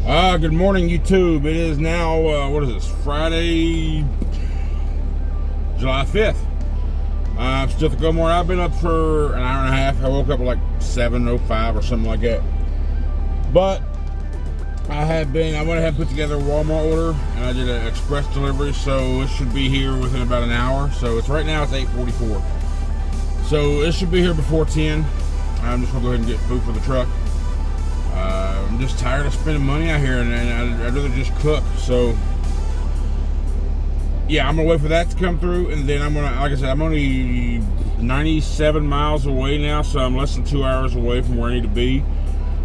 Good morning, YouTube. It is now, what is this, Friday, July 5th. I'm still at the Gomor. I've been up for an hour and a half. I woke up at like 7:05 or something like that. But I went ahead and put together a Walmart order, and I did an express delivery, so it should be here within about an hour. So right now it's 8:44. So it should be here before 10. I'm just gonna go ahead and get food for the truck. I'm just tired of spending money out here, and I'd rather just cook. So yeah, I'm gonna wait for that to come through, and then like I said, I'm only 97 miles away now, so I'm less than 2 hours away from where I need to be.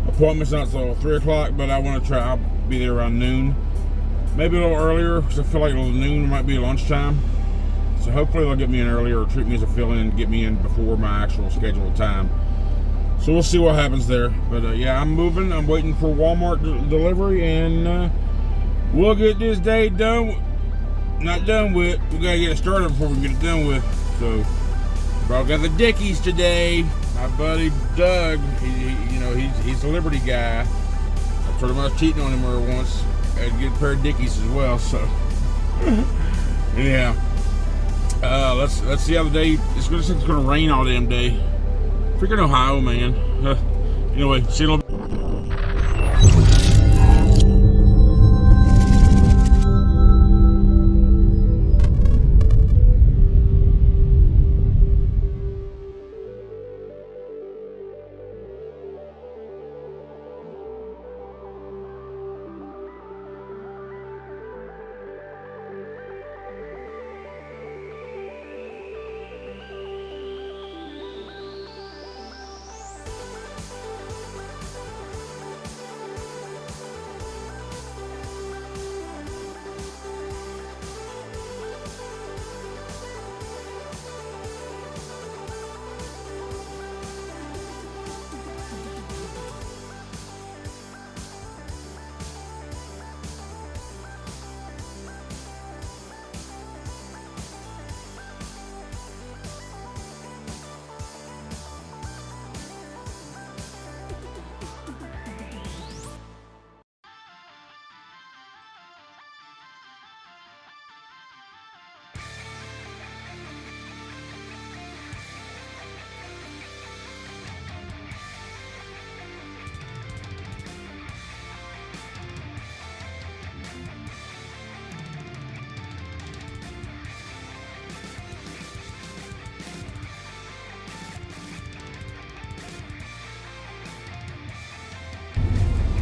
Appointment's not until 3 o'clock, but I'll be there around noon, maybe a little earlier, because I feel like noon might be lunchtime. So hopefully they'll get me in earlier, or treat me as a fill-in and get me in before my actual scheduled time. So we'll see what happens there. But yeah, I'm moving. I'm waiting for Walmart delivery, and we'll get this day done. Not done with. We gotta get it started before we get it done with. So, bro, got the Dickies today. My buddy Doug, he's a Liberty guy. I told him I was cheating on him once. I had to get a pair of Dickies as well. So, yeah. Let's see how the day. It's gonna rain all damn day. Freaking Ohio, man. Anyway, see you in a little bit.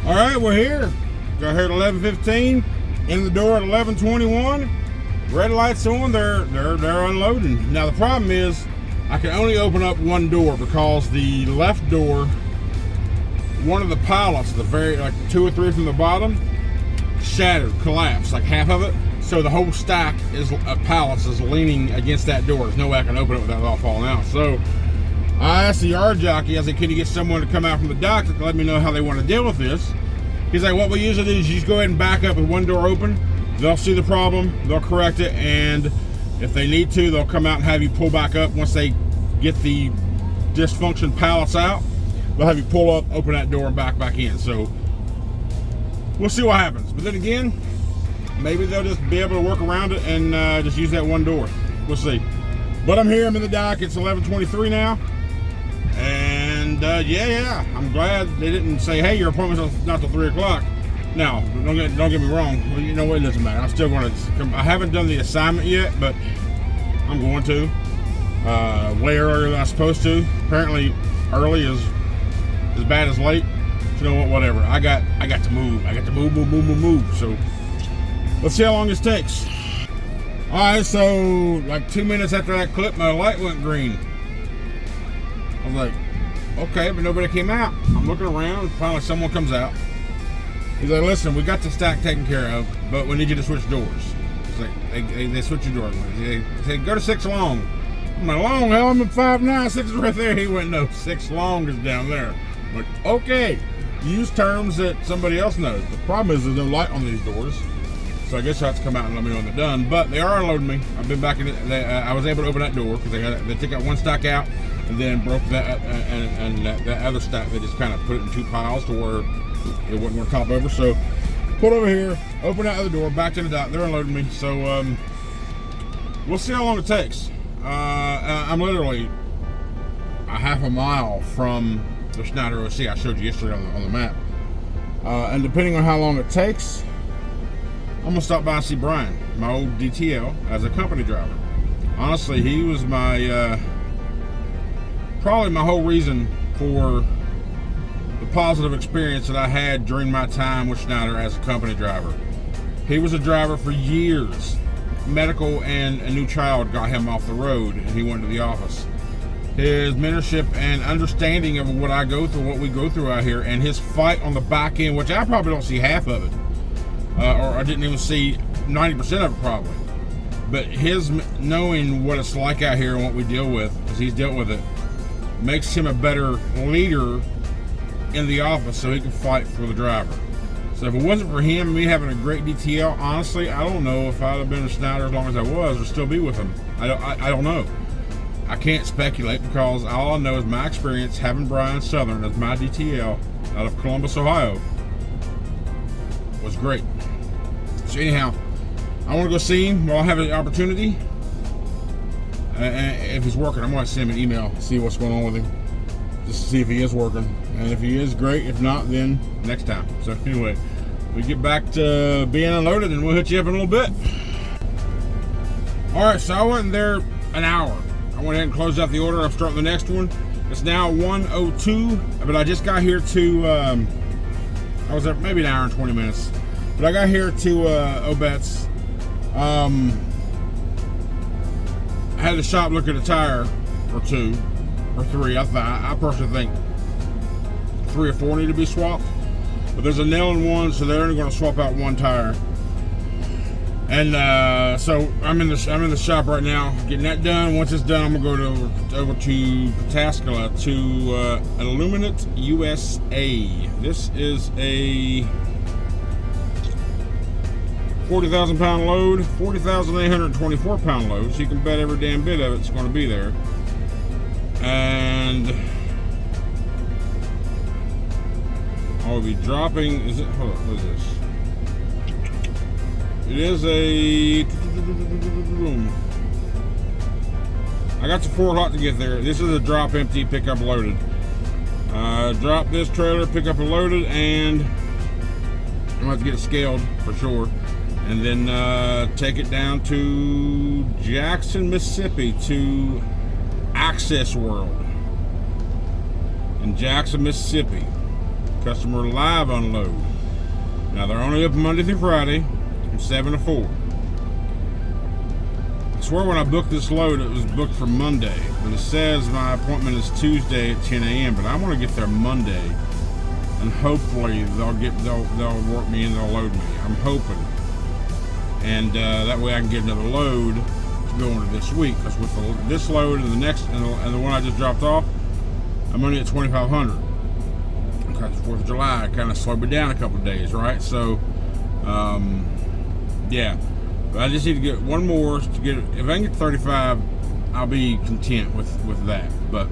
All right, we're here. Got here at 11:15. In the door at 11:21. Red lights on. They're unloading. Now the problem is, I can only open up one door because the left door, one of the pallets, like 2 or 3 from the bottom, shattered, collapsed, like half of it. So the whole stack of pallets is leaning against that door. There's no way I can open it without it all falling out. So I asked the yard jockey, I said, can you get someone to come out from the dock to let me know how they want to deal with this? He's like, what we usually do is you just go ahead and back up with one door open. They'll see the problem, they'll correct it, and if they need to, they'll come out and have you pull back up. Once they get the dysfunction pallets out, they'll have you pull up, open that door, and back in. So we'll see what happens. But then again, maybe they'll just be able to work around it and just use that one door. We'll see. But I'm here, I'm in the dock. It's 11:23 now. And yeah, I'm glad they didn't say, hey, your appointment's not till 3 o'clock. Now, don't get me wrong. Well, you know what, it doesn't matter. I'm still going to come. I haven't done the assignment yet, but I'm going to. Way earlier than I'm supposed to. Apparently, early is as bad as late. So, you know what, whatever. I got to move. I got to move. So, let's see how long this takes. All right, so like 2 minutes after that clip, my light went green. I was like, okay, but nobody came out. I'm looking around, and finally someone comes out. He's like, listen, we got the stack taken care of, but we need you to switch doors. It's like, they switch your door. They say, go to 6 long. I'm like, long? Hell, I'm at 5'9", 6 is right there. He went, no, 6 long is down there. I'm like, okay, use terms that somebody else knows. The problem is there's no light on these doors. So I guess I have to come out and let me know when they're done. But they are unloading me. I've been back in it. I was able to open that door because they took out one stack out and then broke that and that other stack. They just kind of put it in 2 piles to where it wasn't going to top over. So Pulled over here, opened out the door, backed in the dot. They're unloading me. So we'll see how long it takes. I'm literally a half a mile from the Schneider OC I showed you yesterday on the map. And depending on how long it takes, I'm gonna stop by and see Brian, my old DTL, as a company driver. Honestly, he was my probably my whole reason for the positive experience that I had during my time with Schneider as a company driver. He was a driver for years. Medical and a new child got him off the road, and he went to the office. His mentorship and understanding of what I go through, what we go through out here, and his fight on the back end, which I probably don't see half of it, or I didn't even see 90% of it probably. But his knowing what it's like out here and what we deal with, because he's dealt with it, makes him a better leader in the office so he can fight for the driver. So if it wasn't for him and me having a great DTL, honestly, I don't know if I'd have been a Schneider as long as I was or still be with him. I don't know. I can't speculate because all I know is my experience having Brian Southern as my DTL out of Columbus, Ohio was great. So anyhow, I want to go see him while I have the opportunity. If he's working, I'm going to send him an email, see what's going on with him, just to see if he is working. And if he is, great. If not, then next time. So anyway, we get back to being unloaded and we'll hit you up in a little bit. All right, so I wasn't there an hour. I went ahead and closed out the order. I'm starting the next one. It's now 1:02, but I just got here to, I was there maybe an hour and 20 minutes, but I got here to Obet's. I had the shop look at a tire or two or three. I personally think 3 or 4 need to be swapped, but there's a nail in one, so they're only going to swap out one tire. And so I'm in the shop right now getting that done. Once it's done, I'm gonna go over to Pataskala to Illuminate USA. This is a 40,000 pound load, 40,824 pound load, so you can bet every damn bit of it's going to be there. And I'll be dropping, hold on, what is this? It is a, I got to 4 o'clock to get there. This is a drop empty, pickup loaded. Drop this trailer, pick up and loaded, and I'm going to have to get it scaled for sure. And then take it down to Jackson, Mississippi to Access World in Jackson, Mississippi. Customer live unload. Now they're only open Monday through Friday from 7 to 4. I swear when I booked this load it was booked for Monday, but it says my appointment is Tuesday at 10 a.m. but I want to get there Monday and hopefully they'll work me and they'll load me. I'm hoping. And that way I can get another load to go into this week, because with this load and the next and the one I just dropped off, I'm only at 2,500. Because the 4th of July kind of slowed me down a couple of days, right? So, yeah. But I just need to get one more to get it. If I can get 35, I'll be content with that. But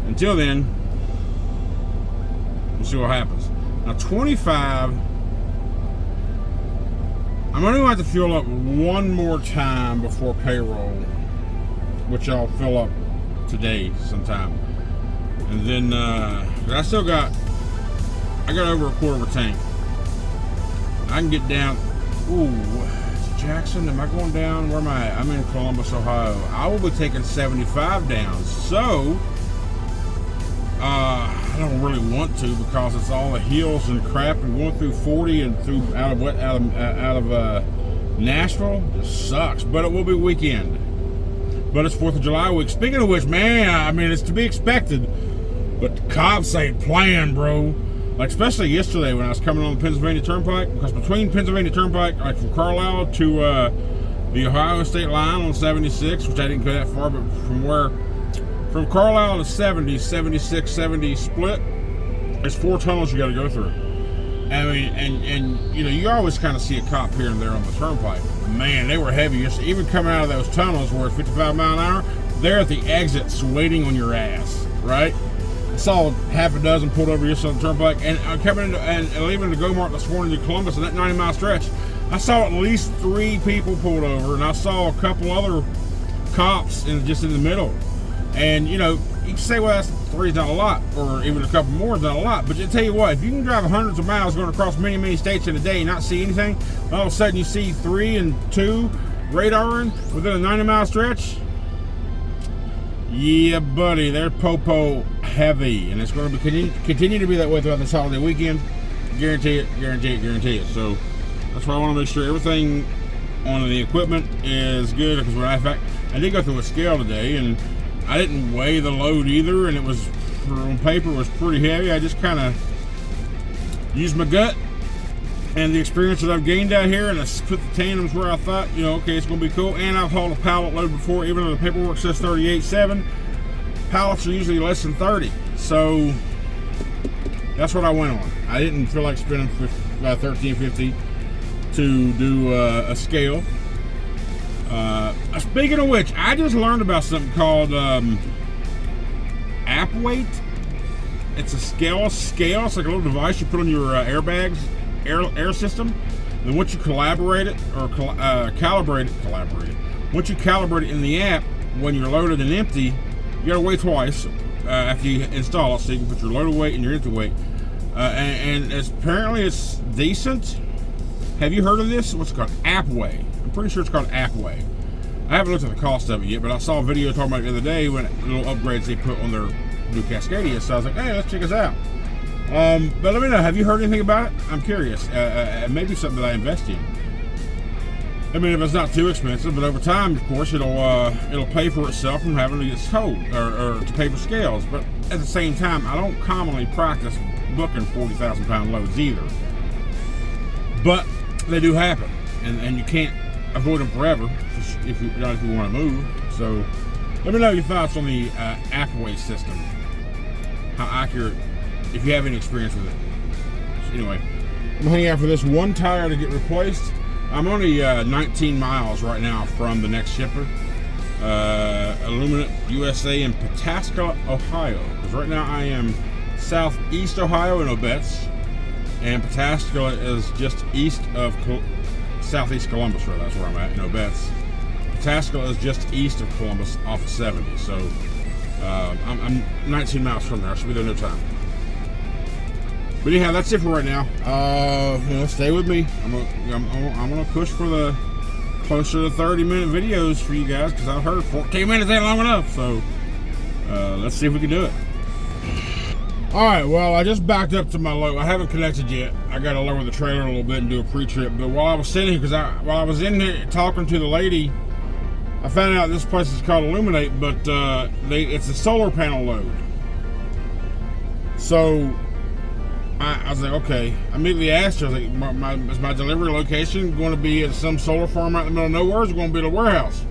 until then, we'll see what happens. Now 25, I'm only going to have to fill up one more time before payroll, which I'll fill up today sometime. And then I got over a quarter of a tank. I can get down. Ooh, Jackson, am I going down? Where am I at? I'm in Columbus, Ohio. I will be taking 75 down. So I don't really want to, because it's all the hills and crap, and going through 40 and through out of Nashville just sucks. But it will be weekend. But it's 4th of July week. Speaking of which, man, I mean, it's to be expected. But the cops ain't playing, bro. Like, especially yesterday when I was coming on the Pennsylvania Turnpike, because between Pennsylvania Turnpike, like from Carlisle to the Ohio state line on 76, which I didn't go that far, but from Carlisle to 70, 76, 70 split, there's 4 tunnels you got to go through. I mean, and you know, you always kind of see a cop here and there on the turnpike. Man, they were heavy. Even coming out of those tunnels where it's 55 mile an hour, they're at the exits waiting on your ass, right? I saw half a dozen pulled over yesterday on the turnpike, and coming into and leaving the Go Mart this morning to Columbus in that 90-mile stretch, I saw at least 3 people pulled over, and I saw a couple other cops just in the middle. And you know, you can say, well, that's 3's not a lot, or even a couple more is not a lot. But I tell you what, if you can drive hundreds of miles going across many, many states in a day and not see anything, all of a sudden you see 3 and 2 radaring within a 90-mile stretch. Yeah, buddy, they're popo heavy, and it's going to be continue to be that way throughout this holiday weekend. Guarantee it, guarantee it, guarantee it. So that's why I want to make sure everything on the equipment is good. Because in fact, I did go through a scale today, and I didn't weigh the load either, and it was, on paper, it was pretty heavy. I just kind of used my gut and the experience that I've gained out here, and I put the tandems where I thought, you know, okay, it's going to be cool. And I've hauled a pallet load before, even though the paperwork says 38.7. Pallets are usually less than 30, so that's what I went on. I didn't feel like spending $13.50 to do a scale. Speaking of which, I just learned about something called app weight. It's a scale. It's like a little device you put on your airbags, air system. And once you calibrate it, once you calibrate it in the app, when you're loaded and empty, you gotta weigh twice after you install it, so you can put your loaded weight and your empty weight. And apparently it's decent. Have you heard of this? What's it called? Appway. I'm pretty sure it's called Appway. I haven't looked at the cost of it yet, but I saw a video talking about it the other day when little upgrades they put on their new Cascadia. So I was like, hey, let's check this out. But let me know, have you heard anything about it? I'm curious. Maybe something that I invest in. I mean, if it's not too expensive, but over time, of course, it'll pay for itself from having to get sold or to pay for scales. But at the same time, I don't commonly practice booking 40,000-pound loads either. But they do happen, and you can't avoid them forever if you want to move. So let me know your thoughts on the Appway system. How accurate, if you have any experience with it. So anyway, I'm hanging out for this one tire to get replaced. I'm only 19 miles right now from the next shipper, Aluminum USA in Pataskala, Ohio. Because right now I am southeast Ohio in Obetz, and Pataskala is just east of southeast Columbus. Right, that's where I'm at in Obetz. Pataskala is just east of Columbus off of 70. So I'm 19 miles from there. I should be there no time. But anyhow, that's it for right now. Stay with me. I'm gonna push for the closer to 30-minute videos for you guys, because I've heard 14 minutes ain't long enough. So let's see if we can do it. All right. Well, I just backed up to my load. I haven't connected yet. I got to lower the trailer a little bit and do a pre-trip. But while I was sitting here, while I was in here talking to the lady, I found out this place is called Illuminate, but it's a solar panel load. So I was like, okay. I immediately asked her, I was like, is my delivery location going to be at some solar farm out in the middle of nowhere, or is it going to be at a warehouse?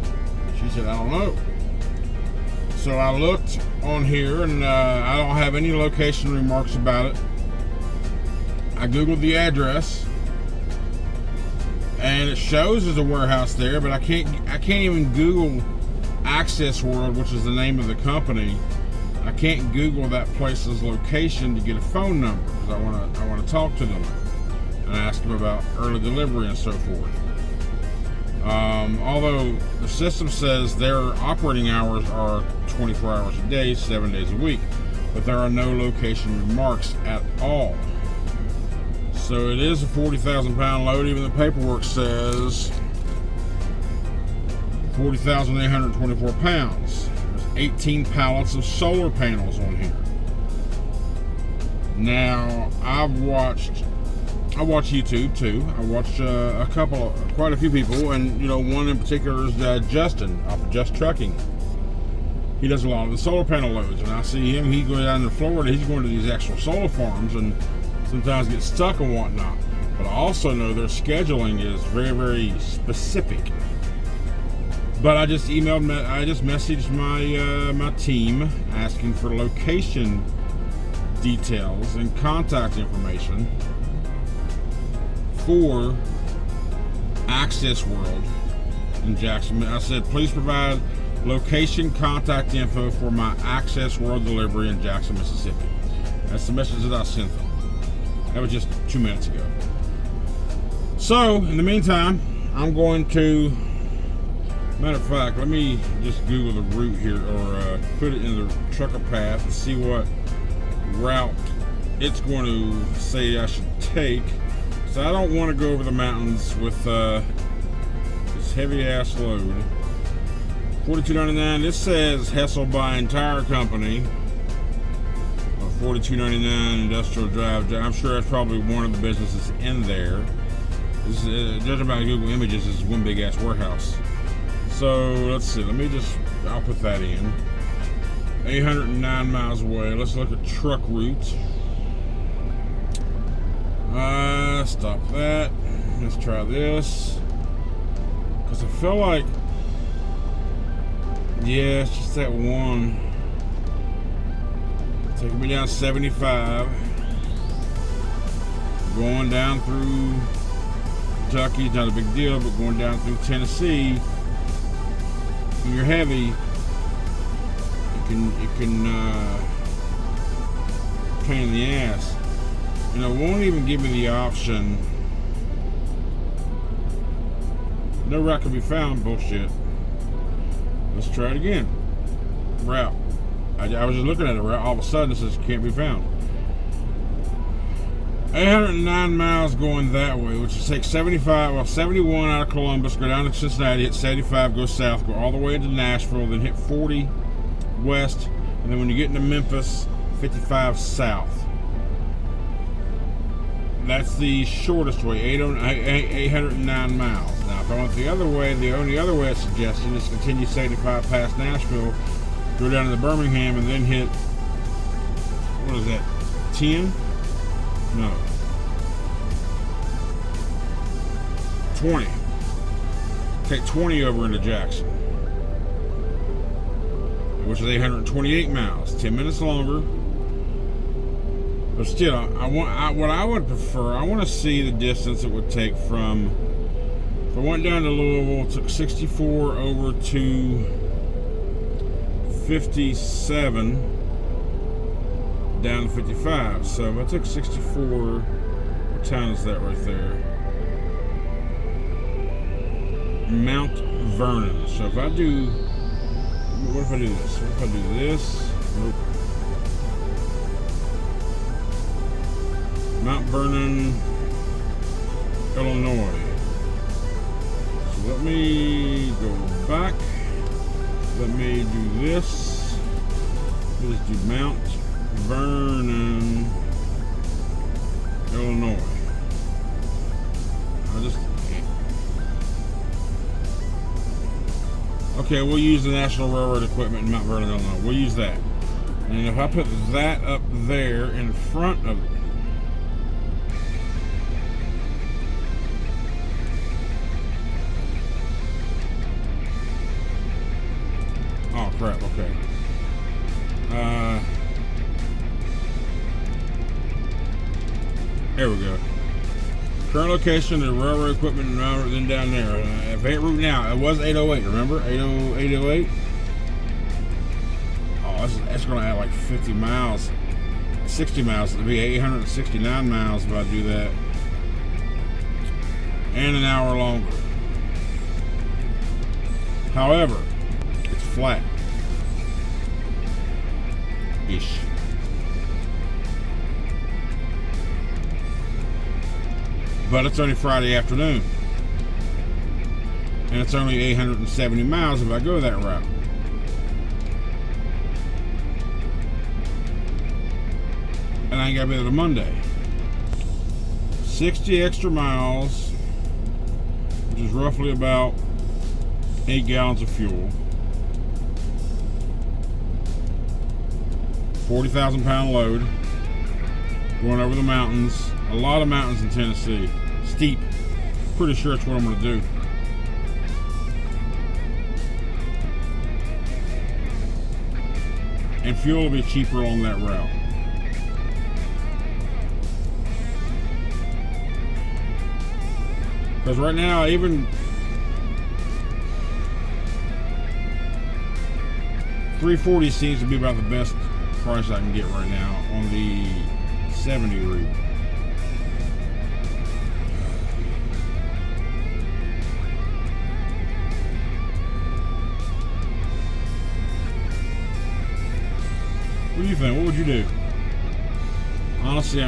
She said, I don't know. So I looked on here, and I don't have any location remarks about it. I Googled the address, and it shows there's a warehouse there, but I can't even Google Access World, which is the name of the company. I can't Google that place's location to get a phone number, because I want to talk to them and ask them about early delivery and so forth. Although the system says their operating hours are 24 hours a day, 7 days a week, but there are no location remarks at all. So it is a 40,000-pound load. Even the paperwork says 40,824 pounds. 18 pallets of solar panels on here. Now, I watch YouTube too. I watch quite a few people, and one in particular is Justin off of Just Trucking. He does a lot of the solar panel loads, and I see him. He goes down to Florida. He's going to these actual solar farms, and sometimes get stuck and whatnot. But I also know their scheduling is very, very specific. But I just messaged my team asking for location details and contact information for Access World in Jacksonville. I said, please provide Location, contact info for my Access World delivery in Jackson, Mississippi. That's the message that I sent them. That was just 2 minutes ago. So, in the meantime, I'm going to, matter of fact, let me just Google the route here, or put it in the trucker path and see what route it's going to say I should take. So I don't want to go over the mountains with this heavy ass load. $42.99. This says Hessel Buying Tire Company. $42.99 Industrial Drive. I'm sure that's probably one of the businesses in there. This is, judging by Google Images, this is one big ass warehouse. So let's see. I'll put that in. 809 miles away. Let's look at truck route. Stop that. Let's try this. Because I feel like, yeah, it's just that one. Taking me down 75. Going down through Kentucky, it's not a big deal, but going down through Tennessee, when you're heavy, it can pain in the ass. You know, it won't even give me the option. No route can be found. Bullshit. Let's try it again. Route. I was just looking at it. All of a sudden, it says can't be found. 809 miles going that way, which will take 71 out of Columbus, go down to Cincinnati, hit 75, go south, go all the way into Nashville, then hit 40 west, and then when you get into Memphis, 55 south. That's the shortest way, 809 miles. Now, if I went the other way, the only other way I suggested is continue 75 past Nashville, go down to the Birmingham, and then hit, what is that, 10? No. 20. Take 20 over into Jackson, which is 828 miles, 10 minutes longer. But still, what I would prefer, I want to see the distance it would take from, if I went down to Louisville, it took 64 over to 57, down to 55. So if I took 64, what town is that right there? Mount Vernon. So if I do, what if I do this? What if I do this? Nope. Mount Vernon, Illinois. So let me go back. Let me do this. Let's do Mount Vernon, Illinois. Okay, we'll use the National Railroad equipment in Mount Vernon, Illinois. We'll use that. And if I put that up there in front of it, oh crap, okay. There we go. Current location, the railroad equipment, and then down there. If it ain't route now, it was 808, remember? 808? Oh, that's going to add like 50 miles. 60 miles. It'll be 869 miles if I do that. And an hour longer. However, it's flat. Ish. But it's only Friday afternoon. And it's only 870 miles if I go that route. And I ain't got to be there till Monday. 60 extra miles, which is roughly about 8 gallons of fuel. 40,000 pound load. Going over the mountains. A lot of mountains in Tennessee. Steep. Pretty sure it's what I'm going to do. And fuel will be cheaper on that route. Because right now, even 340 seems to be about the best price I can get right now on the 70 route. What do you think? What would you do? Honestly,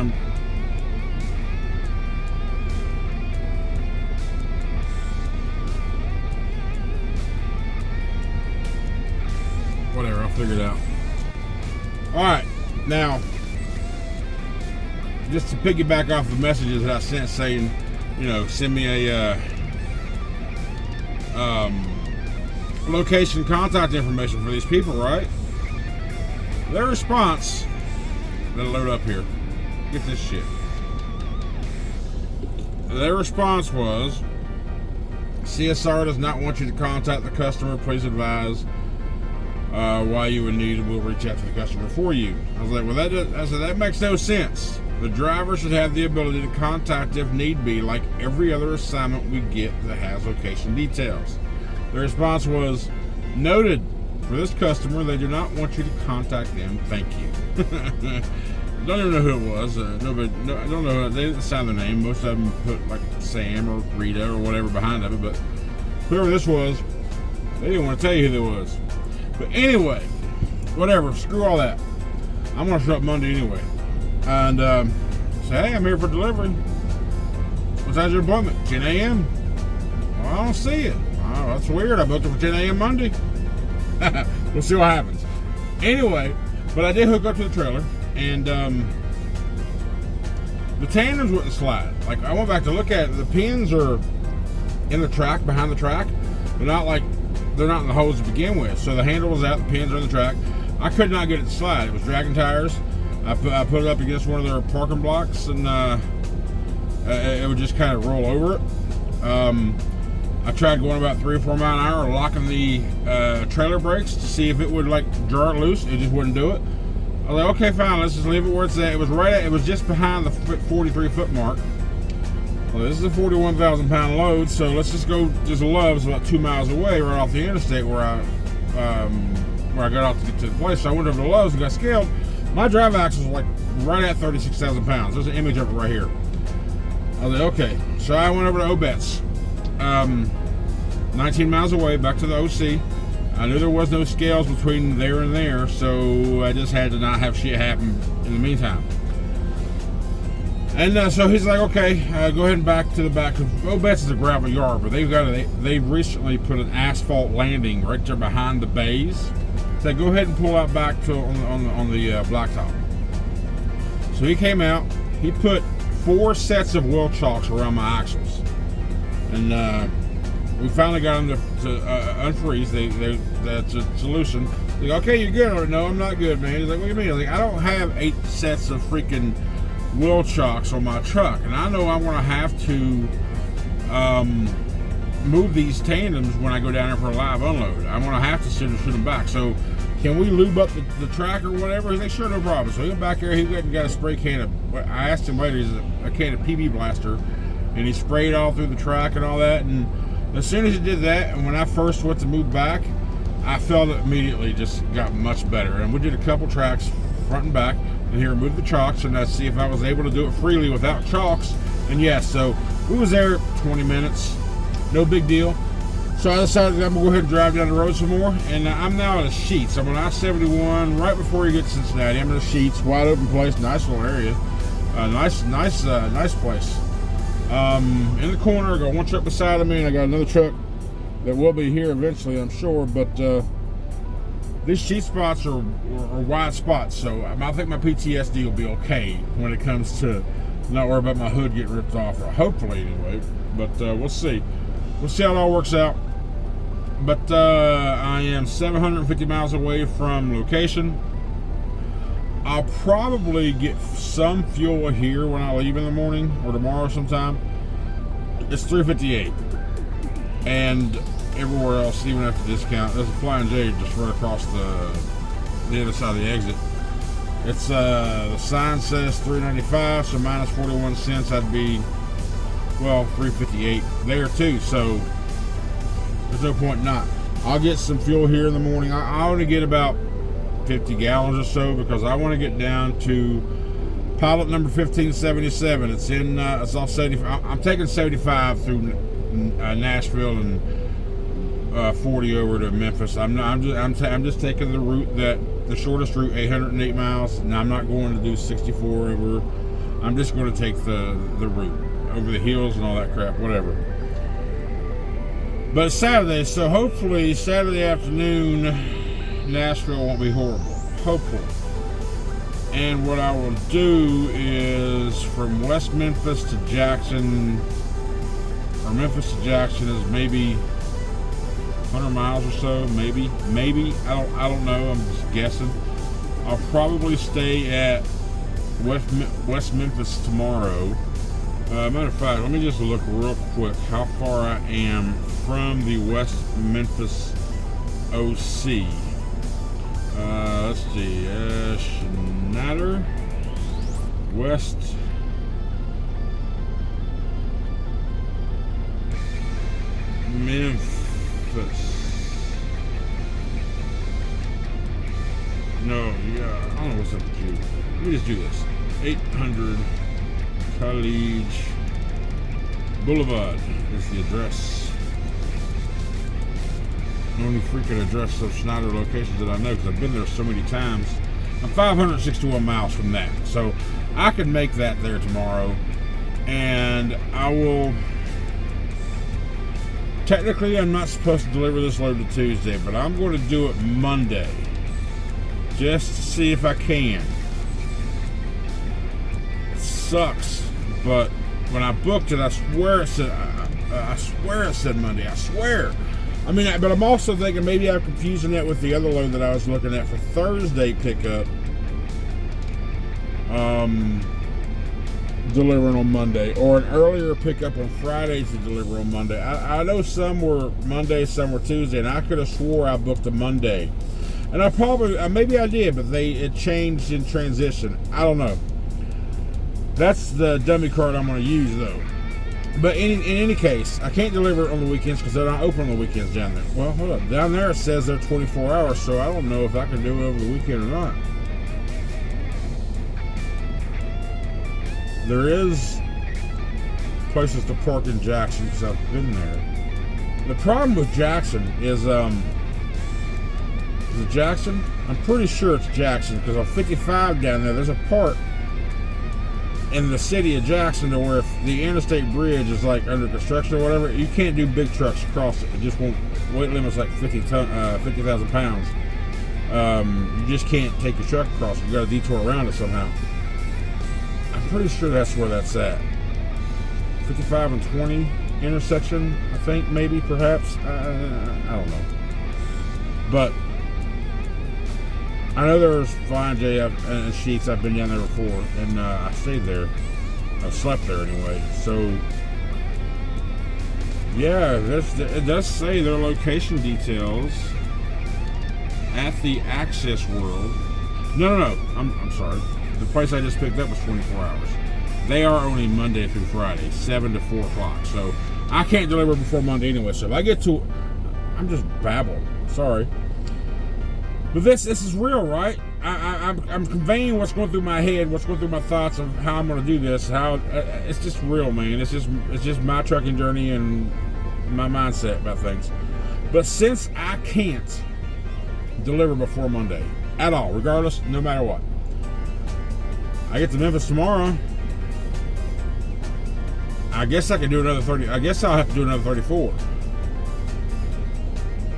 whatever, I'll figure it out. Alright, now, just to piggyback off the messages that I sent saying, you know, send me a location contact information for these people, right? Their response, that'll load up here. Get this shit. Their response was, CSR does not want you to contact the customer. Please advise why you would need, we'll reach out to the customer for you. I was like, well, that makes no sense. The driver should have the ability to contact if need be, like every other assignment we get that has location details. The response was, noted. For this customer, they do not want you to contact them. Thank you. Don't even know who it was. I don't know. They didn't sign their name. Most of them put like Sam or Rita or whatever behind of it. But whoever this was, they didn't want to tell you who they was. But anyway, whatever. Screw all that. I'm gonna show up Monday anyway, and say, hey, I'm here for delivery. What time's your appointment? 10 a.m. Well, I don't see it. Oh, that's weird. I booked it for 10 a.m. Monday. We'll see what happens. Anyway, but I did hook up to the trailer, and the tandems wouldn't slide. Like, I went back to look at it. The pins are in the track, behind the track. They're not in the hose to begin with. So the handle was out, the pins are in the track. I could not get it to slide. It was dragging tires. I put it up against one of their parking blocks, and it would just kind of roll over it. I tried going about 3 or 4 miles an hour, locking the trailer brakes to see if it would like draw it loose. It just wouldn't do it. I was like, okay, fine, let's just leave it where it's at. It was just behind the 43 foot mark. Well, this is a 41,000 pound load, so let's just go. Just Love's about 2 miles away, right off the interstate where I got off to get to the place. So I went over to Love's and got scaled. My drive axle was like right at 36,000 pounds. There's an image of it right here. I was like, okay. So I went over to Obet's. 19 miles away, back to the OC. I knew there was no scales between there and there, so I just had to not have shit happen in the meantime. And so he's like, okay, go ahead and back to the back. Obet's is a gravel yard, but they've recently put an asphalt landing right there behind the bays. So go ahead and pull out back to on the blacktop. So he came out. He put 4 sets of wheel chocks around my axles. And we finally got them to unfreeze. That's a solution. He's like, okay, you're good. No, I'm not good, man. He's like, what do you mean? I was like, I don't have 8 sets of freaking wheel chocks on my truck, and I know I'm going to have to move these tandems when I go down there for a live unload. I'm going to have to shoot them back. So can we lube up the track or whatever? He's like, sure, no problem. So he went back there. He went and got a spray can of, I asked him later, he's a can of PB Blaster. And he sprayed all through the track and all that. And as soon as he did that, and when I first went to move back, I felt it immediately just got much better. And we did a couple tracks front and back, and he removed the chocks, and let's see if I was able to do it freely without chocks. And yes, so we was there 20 minutes, no big deal. So I decided I'm gonna go ahead and drive down the road some more, and I'm now at the Sheets. I'm on I-71 right before you get to Cincinnati. I'm in the Sheets, wide open place, nice little area, nice place. In the corner, I got one truck beside of me, and I got another truck that will be here eventually, I'm sure. But these sheet spots are wide spots, so I think my PTSD will be okay when it comes to not worry about my hood getting ripped off, or hopefully anyway. But we'll see. We'll see how it all works out. But I am 750 miles away from location. I'll probably get some fuel here when I leave in the morning or tomorrow sometime. It's $3.58, and everywhere else, even after discount, there's a Flying J just right across the other side of the exit. It's the sign says $3.95, so minus 41 cents, that'd be, well, $3.58 there too. So there's no point not. I'll get some fuel here in the morning. I only get about 50 gallons or so because I want to get down to pilot number 1577. It's in it's off 75. I'm taking 75 through Nashville and 40 over to Memphis. I'm just taking the route, the shortest route, 808 miles. Now I'm not going to do 64 over. I'm just going to take the route over the hills and all that crap, whatever. But it's Saturday, so hopefully Saturday afternoon Nashville won't be horrible. Hopefully. And what I will do is from West Memphis to Jackson, or Memphis to Jackson is maybe 100 miles or so, maybe. I don't know. I'm just guessing. I'll probably stay at West Memphis tomorrow. Matter of fact, let me just look real quick how far I am from the West Memphis OC. Let's see, Schneider, West Memphis. No, yeah, I don't know what's up with you. Let me just do this. 800 College Boulevard is the address. The only freaking address of Schneider locations that I know because I've been there so many times. I'm 561 miles from that, so I can make that there tomorrow, and I will. Technically, I'm not supposed to deliver this load to Tuesday, but I'm going to do it Monday just to see if I can. It sucks, but when I booked it, I swear it said Monday. I swear. I mean, but I'm also thinking maybe I'm confusing that with the other load that I was looking at for Thursday pickup. Delivering on Monday, or an earlier pickup on Friday to deliver on Monday. I know some were Monday, some were Tuesday, and I could have swore I booked a Monday. And maybe I did, but it changed in transition. I don't know. That's the dummy card I'm going to use, though. But in any case, I can't deliver on the weekends because they're not open on the weekends down there. Well, hold up. Down there it says they're 24 hours, so I don't know if I can do it over the weekend or not. There is places to park in Jackson because I've been there. The problem with Jackson is it Jackson? I'm pretty sure it's Jackson because on 55 down there's a part in the city of Jackson to where if the interstate bridge is like under construction or whatever, you can't do big trucks across it. It just won't. Weight limit's like 50,000 pounds. You just can't take your truck across. You got to detour around it somehow. I'm pretty sure that's where that's at. 55 and 20 intersection, I think, maybe, perhaps. I don't know. But I know there's Flying J and Sheets. I've been down there before, and I stayed there. I slept there anyway. So, yeah, it does say their location details at the Access World. No. I'm sorry. The place I just picked up was 24 hours. They are only Monday through Friday, 7 to 4 o'clock. So I can't deliver before Monday anyway. So if I get to, I'm just babbling. Sorry. But this is real, right? I'm conveying what's going through my head, what's going through my thoughts of how I'm going to do this. How it's just real, man. It's just my trucking journey and my mindset about things. But since I can't deliver before Monday at all, regardless, no matter what, I get to Memphis tomorrow. I guess I can do another 30. I guess I'll have to do another 34.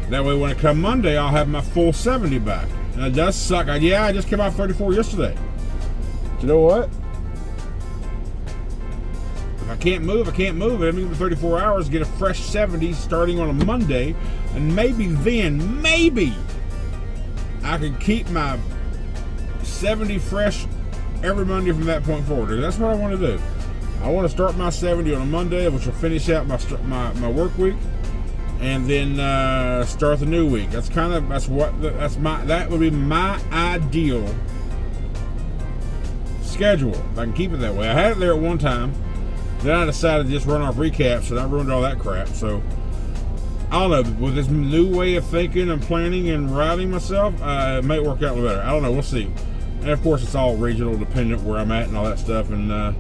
That way when I come Monday, I'll have my full 70 back. And it does suck. I just came out 34 yesterday. But you know what? If I can't move, I can't move. I mean, 34 hours, get a fresh 70 starting on a Monday. And maybe I can keep my 70 fresh every Monday from that point forward. That's what I want to do. I want to start my 70 on a Monday, which will finish out my work week. And then start the new week. That would be my ideal schedule. If I can keep it that way. I had it there at one time. Then I decided to just run off recaps, and I ruined all that crap. So I don't know, with this new way of thinking and planning and routing myself, it may work out better. I don't know, we'll see. And of course, it's all regional dependent where I'm at and all that stuff, and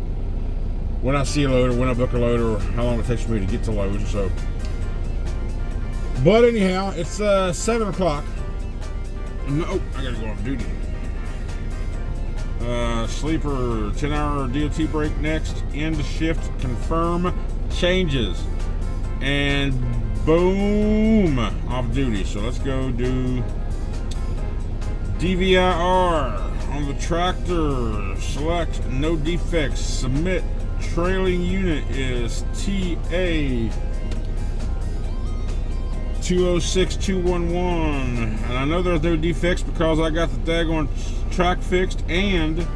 when I see a load or when I book a load or how long it takes for me to get to loads. So, but anyhow, it's 7 o'clock. No, I gotta go on duty. Sleeper, 10-hour DOT break next. End shift, confirm changes. And boom, off duty. So let's go do DVIR on the tractor. Select no defects. Submit. Trailing unit is TA 206211, and I know there's no defects because I got the daggone track fixed and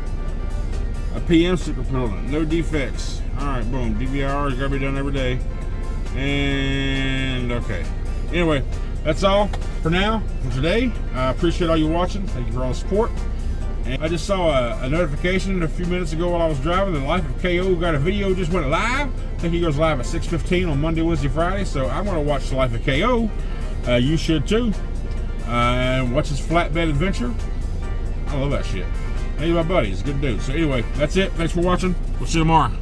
a PM sticker put on it. No defects. Alright, boom. DVR is gotta be done every day. And okay. Anyway, that's all for now, for today. I appreciate all you watching. Thank you for all the support. And I just saw a notification a few minutes ago while I was driving. The Life of KO got a video, just went live. I think he goes live at 6:15 on Monday, Wednesday, Friday. So I'm going to watch The Life of KO. You should too. And watch his flatbed adventure. I love that shit. And he's my buddy. He's a good dude. So anyway, that's it. Thanks for watching. We'll see you tomorrow.